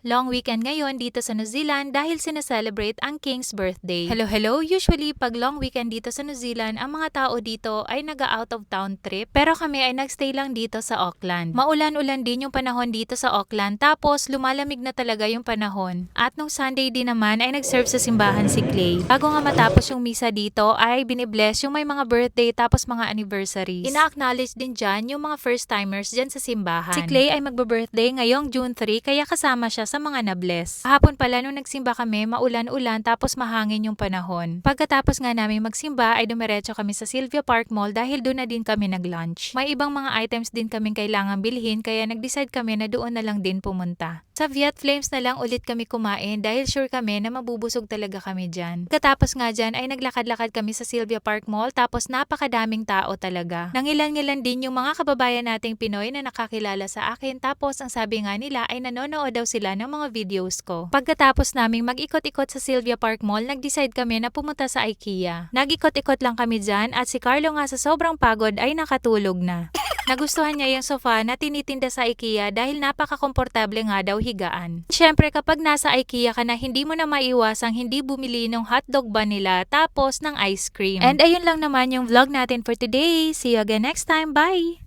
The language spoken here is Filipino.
Long weekend ngayon dito sa New Zealand dahil sineselebrate ang King's birthday. Hello! Usually, pag long weekend dito sa New Zealand, ang mga tao dito ay nag-out of town trip. Pero kami ay nagstay lang dito sa Auckland. Maulan-ulan din yung panahon dito sa Auckland, tapos lumalamig na talaga yung panahon. At nung Sunday din naman ay nag-serve sa simbahan si Clay. Bago nga matapos yung misa dito ay binibless yung may mga birthday tapos mga anniversaries. Ina-acknowledge din dyan yung mga first-timers dyan sa simbahan. Si Clay ay magbe-birthday ngayong June 3 kaya kasama siya sa mga na-bless. Hapon pala nung nagsimba kami, maulan-ulan tapos mahangin yung panahon. Pagkatapos nga namin magsimba ay dumiretso kami sa Sylvia Park Mall dahil doon na din kami nag-lunch. May ibang mga items din kaming kailangan bilhin kaya nag-decide kami na doon na lang din pumunta. Sa Viet Flames na lang ulit kami kumain dahil sure kami na mabubusog talaga kami dyan. Katapos nga dyan ay naglakad-lakad kami sa Sylvia Park Mall tapos napakadaming tao talaga. Nangilan-ngilan din yung mga kababayan nating Pinoy na nakakilala sa akin tapos ang sabi nga nila ay nanonood daw sila ng mga videos ko. Pagkatapos naming mag-ikot-ikot sa Sylvia Park Mall, nag-decide kami na pumunta sa IKEA. Nag-ikot-ikot lang kami dyan at si Carlo nga sa sobrang pagod ay nakatulog na. Nagustuhan niya yung sofa na tinitinda sa IKEA dahil napaka-komportable nga daw higaan. Siyempre kapag nasa IKEA ka na, hindi mo na maiwasang hindi bumili ng hotdog bun nila tapos ng ice cream. And ayun lang naman yung vlog natin for today. See you again next time. Bye!